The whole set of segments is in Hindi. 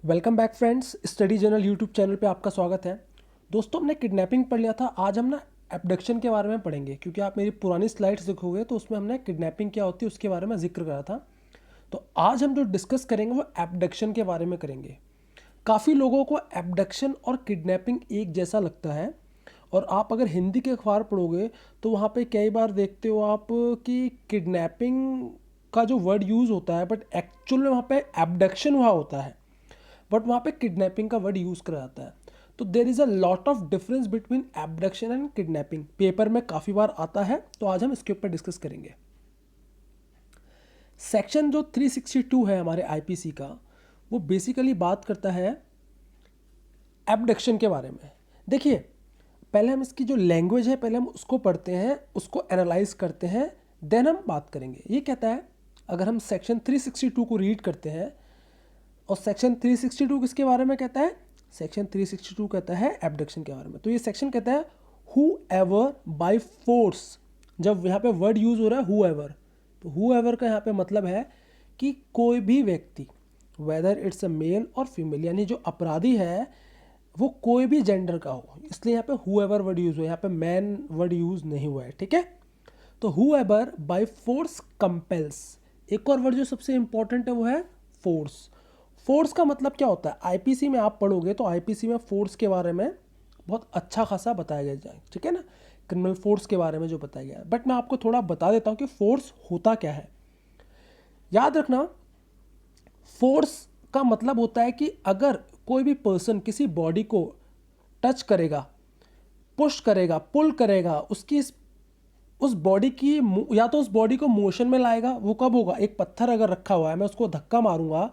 Welcome back friends, study journal YouTube channel पे आपका स्वागत है। दोस्तों, हमने किडनैपिंग पढ़ लिया था। आज हम ना एब्डक्शन के बारे में पढ़ेंगे, क्योंकि आप मेरी पुरानी स्लाइड्स देखोगे तो उसमें हमने किडनैपिंग क्या होती है उसके बारे में जिक्र करा था। तो आज हम जो डिस्कस करेंगे वो एब्डक्शन के बारे में करेंगे। काफ़ी लोगों को एब्डक्शन और किडनैपिंग एक जैसा लगता है, और आप अगर हिंदी के अखबार पढ़ोगे तो वहाँ पे कई बार देखते हो आप कि किडनैपिंग का जो वर्ड यूज़ होता है, बट एक्चुअल में वहाँ पे एब्डक्शन हुआ होता है, बट वहाँ पे किडनैपिंग का वर्ड यूज़ करा जाता है। तो there is a lot of difference between abduction and kidnapping. Paper में काफ़ी बार आता है, तो आज हम इसके ऊपर डिस्कस करेंगे। सेक्शन जो 362 है हमारे आईपीसी का, वो बेसिकली बात करता है एब्डक्शन के बारे में। देखिए, पहले हम इसकी जो लैंग्वेज है पहले हम उसको पढ़ते हैं, उसको एनालाइज करते हैं, देन हम बात करेंगे। ये कहता है, अगर हम सेक्शन 362 को रीड करते हैं, और सेक्शन 362 किसके बारे में कहता है? सेक्शन 362 कहता है एब्डक्शन के बारे में। तो ये सेक्शन कहता है हु एवर बाई फोर्स। जब यहाँ पे वर्ड यूज हो रहा है हु एवर, तो हु एवर का यहाँ पे मतलब है कि कोई भी व्यक्ति, वेदर इट्स अ मेल और फीमेल, यानी जो अपराधी है वो कोई भी जेंडर का हो, इसलिए यहाँ पे हु एवर वर्ड यूज हुआ है, यहाँ पे मैन वर्ड यूज नहीं हुआ है। ठीक है, तो who ever by force compels. एक और वर्ड जो सबसे इंपॉर्टेंट है वो है फोर्स। फोर्स का मतलब क्या होता है? आईपीसी में आप पढ़ोगे तो आईपीसी में फोर्स के बारे में बहुत अच्छा खासा बताया गया जाए, ठीक है ना, क्रिमिनल फोर्स के बारे में जो बताया गया है। बट मैं आपको थोड़ा बता देता हूँ कि फोर्स होता क्या है। याद रखना, फोर्स का मतलब होता है कि अगर कोई भी पर्सन किसी बॉडी को टच करेगा, पुश करेगा, पुल करेगा, उसकी उस बॉडी की या तो उस बॉडी को मोशन में लाएगा। वो कब होगा? एक पत्थर अगर रखा हुआ है, मैं उसको धक्का मारूंगा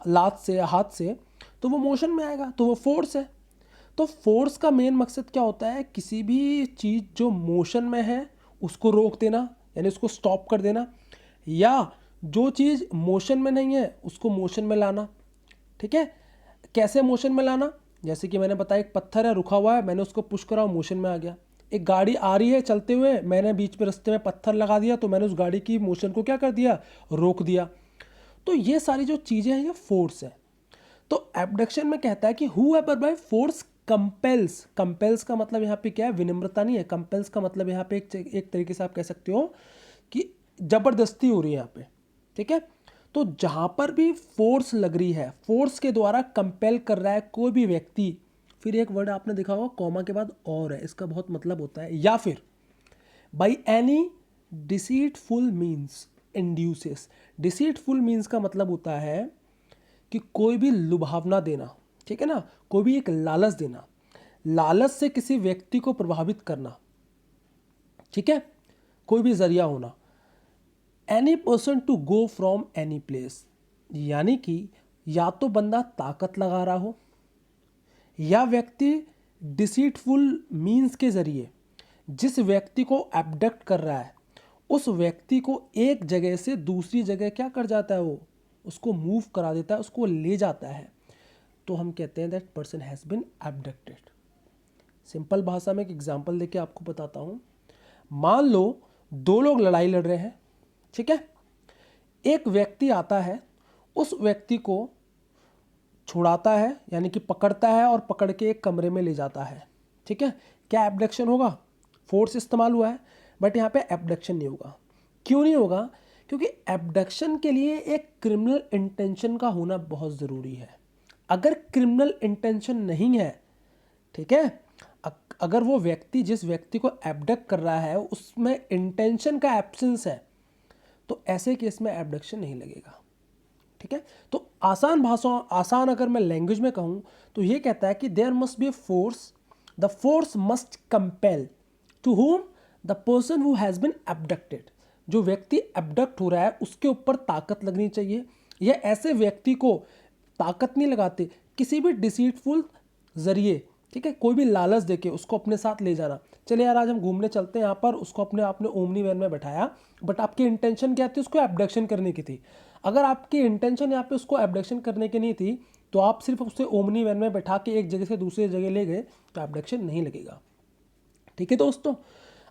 लात से या हाथ से, तो वो मोशन में आएगा, तो वो फोर्स है। तो फोर्स का मेन मकसद क्या होता है? किसी भी चीज़ जो मोशन में है उसको रोक देना, यानी उसको स्टॉप कर देना, या जो चीज़ मोशन में नहीं है उसको मोशन में लाना। ठीक है, कैसे मोशन में लाना? जैसे कि मैंने बताया, एक पत्थर है रुका हुआ है, मैंने उसको पुश करा, मोशन में आ गया। एक गाड़ी आ रही है चलते हुए, मैंने बीच में रास्ते में पत्थर लगा दिया, तो मैंने उस गाड़ी की मोशन को क्या कर दिया? रोक दिया। तो ये सारी जो चीज़ें हैं ये फोर्स है। तो एब्डक्शन में कहता है कि who ever by force compels. Compels का मतलब यहाँ पे क्या है? विनम्रता नहीं है। कंपेल्स का मतलब यहाँ पे एक तरीके से आप कह सकते हो कि जबरदस्ती हो रही है यहाँ पे। ठीक है, तो जहाँ पर भी फोर्स लग रही है, फोर्स के द्वारा कंपेल कर रहा है कोई भी व्यक्ति, फिर एक वर्ड आपने देखा होगा कॉमा के बाद और है, इसका बहुत मतलब होता है, या फिर by any deceitful means induces. Deceitful means का मतलब होता है कि कोई भी लुभावना देना, ठीक है ना, कोई भी एक लालच देना, लालच से किसी व्यक्ति को प्रभावित करना, ठीक है, कोई भी जरिया होना। Any person to go from any place, यानी कि या तो बंदा ताकत लगा रहा हो, या व्यक्ति डिसीटफुल मीन्स के जरिए जिस व्यक्ति को एब्डक्ट कर रहा है उस व्यक्ति को एक जगह से दूसरी जगह क्या कर जाता है? वो उसको मूव करा देता है, उसको ले जाता है। तो हम कहते हैं that person has been abducted. Simple भाषा में एक एग्जांपल देके आपको बताता हूँ। मान लो दो लोग लड़ाई लड़ रहे हैं, ठीक है, एक व्यक्ति आता है, उस व्यक्ति को छुड़ाता है, यानी कि पकड़ता है और पकड़ के एक कमरे में ले जाता है। ठीक है, क्या एब्डक्शन होगा? फोर्स इस्तेमाल हुआ है, बट यहाँ पे एब्डक्शन नहीं होगा। क्यों नहीं होगा? क्योंकि एब्डक्शन के लिए एक क्रिमिनल इंटेंशन का होना बहुत ज़रूरी है। अगर क्रिमिनल इंटेंशन नहीं है, ठीक है, अगर वो व्यक्ति जिस व्यक्ति को एब्डक्ट कर रहा है उसमें इंटेंशन का एब्सेंस है, तो ऐसे केस में एब्डक्शन नहीं लगेगा। ठीक है, तो आसान अगर मैं लैंग्वेज में कहूँ तो ये कहता है कि there must be force, the force must compel to home the person who has been abducted. जो व्यक्ति एब्डक्ट हो रहा है उसके ऊपर ताकत लगनी चाहिए, या ऐसे व्यक्ति को ताकत नहीं लगाते, किसी भी डिसीटफुल जरिए, ठीक है, कोई भी लालच देके उसको अपने साथ ले जाना। चलिए यार, आज हम घूमने चलते हैं यहाँ पर, उसको अपने आपने ओमनी वैन में बैठाया, बट आपकी इंटेंशन क्या थी? उसको एब्डक्शन करने की थी। अगर आपकी इंटेंशन यहाँ पे उसको एब्डक्शन करने की नहीं थी, तो आप सिर्फ उसे ओमनी वैन में बैठा के एक जगह से दूसरी जगह ले गए, तो एब्डक्शन नहीं लगेगा। ठीक है दोस्तों,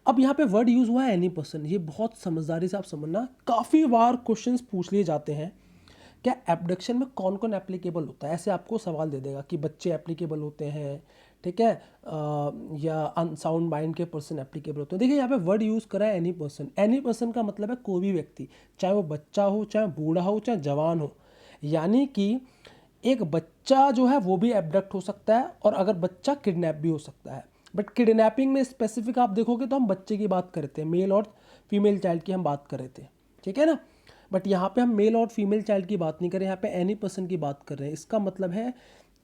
अब यहाँ पे वर्ड यूज हुआ है एनी पर्सन। ये बहुत समझदारी से आप समझना, काफ़ी बार क्वेश्चंस पूछ लिए जाते हैं क्या एबडक्शन में कौन कौन एप्लीकेबल होता है, ऐसे आपको सवाल दे देगा कि बच्चे एप्लीकेबल होते हैं, ठीक है, या अनसाउंड माइंड के पर्सन एप्लीकेबल होते हैं। देखिए यहाँ पे वर्ड यूज़ करा है एनी पर्सन। एनी पर्सन का मतलब है कोई भी व्यक्ति, चाहे वो बच्चा हो, चाहे बूढ़ा हो, चाहे जवान हो। यानी कि एक बच्चा जो है वो भी एबडक्ट हो सकता है, और अगर बच्चा किडनैप भी हो सकता है। बट किडनैपिंग में स्पेसिफिक आप देखोगे तो हम बच्चे की बात कर रहे थे, मेल और फीमेल चाइल्ड की हम बात कर रहे थे, ठीक है ना। बट यहाँ पे हम मेल और फीमेल चाइल्ड की बात नहीं कर रहे, यहाँ पे एनी पर्सन की बात कर रहे हैं। इसका मतलब है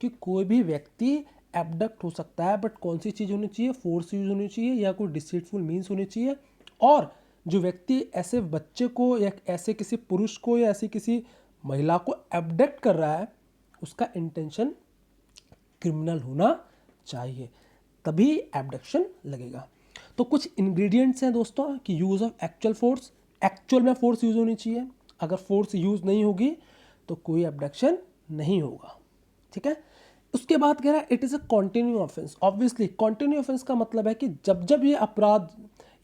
कि कोई भी व्यक्ति एबडक्ट हो सकता है, बट कौन सी चीज़ होनी चाहिए, फोर्स यूज होनी चाहिए या कोई डिसीटफुल मीन्स होनी चाहिए। और जो व्यक्ति ऐसे बच्चे को या ऐसे किसी पुरुष को या ऐसी किसी महिला को एबडक्ट कर रहा है, उसका इंटेंशन क्रिमिनल होना चाहिए, तभी एबडक्शन लगेगा। तो कुछ इंग्रेडिएंट्स हैं दोस्तों कि use of actual force, actual में फोर्स यूज़ होनी चाहिए। अगर फोर्स यूज़ नहीं होगी तो कोई एबडक्शन नहीं होगा, ठीक है। उसके बाद कह रहा है it is a continue offence. Obviously continue offence का मतलब है कि जब जब ये अपराध,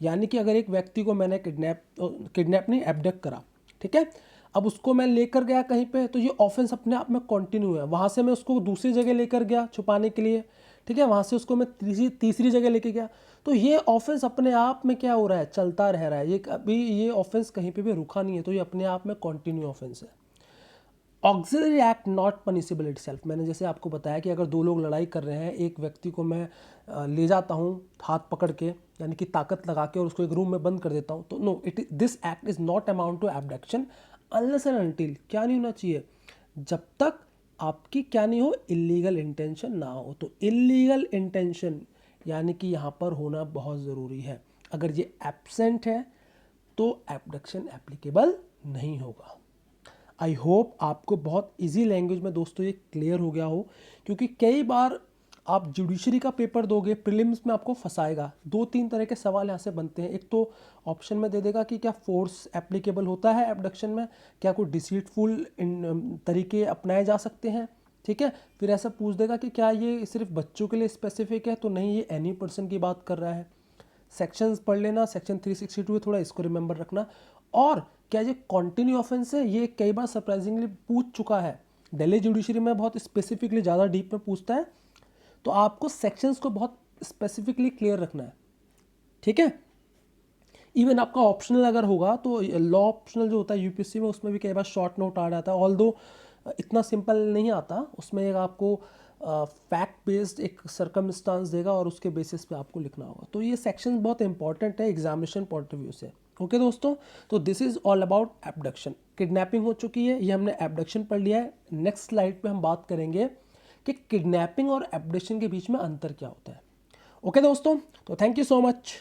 यानी कि अगर एक व्यक्ति को मैंने किडनैप नहीं एबडक्ट करा, ठीक है, अब उसको मैं लेकर गया कहीं पे, तो ये ऑफेंस अपने आप में कंटिन्यू है। वहाँ से मैं उसको दूसरी जगह लेकर गया छुपाने के लिए, ठीक है, वहाँ से उसको मैं तीसरी जगह लेके गया, तो ये ऑफेंस अपने आप में क्या हो रहा है, चलता रह रहा है। ये अभी ये ऑफेंस कहीं पे भी रुका नहीं है, तो ये अपने आप में कंटिन्यू ऑफेंस है। Auxiliary act not punishable itself. मैंने जैसे आपको बताया कि अगर दो लोग लड़ाई कर रहे हैं, एक व्यक्ति को मैं ले जाता हूँ हाथ पकड़ के, यानी कि ताकत लगा के, और उसको एक रूम में बंद कर देता हूँ, तो no, this act is not amount to abduction unless and until, क्या नहीं होना चाहिए, जब तक आपकी क्या नहीं हो, इलीगल इंटेंशन ना हो। तो इलीगल इंटेंशन यानी कि यहाँ पर होना बहुत ज़रूरी है। अगर ये एब्सेंट है तो एबडक्शन एप्लीकेबल नहीं होगा। आई होप आपको बहुत इजी लैंग्वेज में दोस्तों ये क्लियर हो गया हो, क्योंकि कई बार आप जुडिशरी का पेपर दोगे, प्रीलिम्स में आपको फंसाएगा। 2-3 तरह के सवाल यहाँ से बनते हैं। एक तो ऑप्शन में दे देगा कि क्या फोर्स एप्लीकेबल होता है एबडक्शन में, क्या कोई डिसीटफुल तरीके अपनाए जा सकते हैं, ठीक है। फिर ऐसा पूछ देगा कि क्या ये सिर्फ बच्चों के लिए स्पेसिफिक है, तो नहीं, ये एनी पर्सन की बात कर रहा है। सेक्शंस पढ़ लेना, सेक्शन 362 है, थोड़ा इसको रिमेंबर रखना। और क्या ये कॉन्टिन्यू ऑफेंस है, ये कई बार सरप्राइजिंगली पूछ चुका है। दिल्ली जुडिशरी में बहुत स्पेसिफिकली ज़्यादा डीप में पूछता है, तो आपको सेक्शंस को बहुत स्पेसिफिकली क्लियर रखना है, ठीक है। इवन आपका ऑप्शनल अगर होगा तो लॉ ऑप्शनल जो होता है यूपीएससी में, उसमें भी कई बार शॉर्ट नोट आ जाता है, ऑल्दो इतना सिंपल नहीं आता। उसमें एक आपको फैक्ट बेस्ड एक सर्कमस्टांस देगा और उसके बेसिस पे आपको लिखना होगा। तो ये सेक्शन बहुत इंपॉर्टेंट है एग्जामिनेशन पॉइंट ऑफ व्यू से। ओके दोस्तों, तो this is all about abduction. Kidnapping हो चुकी है, ये हमने एबडक्शन पढ़ लिया है। नेक्स्ट स्लाइड पे हम बात करेंगे कि किडनैपिंग और एबडक्शन के बीच में अंतर क्या होता है। ओके दोस्तों, तो थैंक यू सो मच।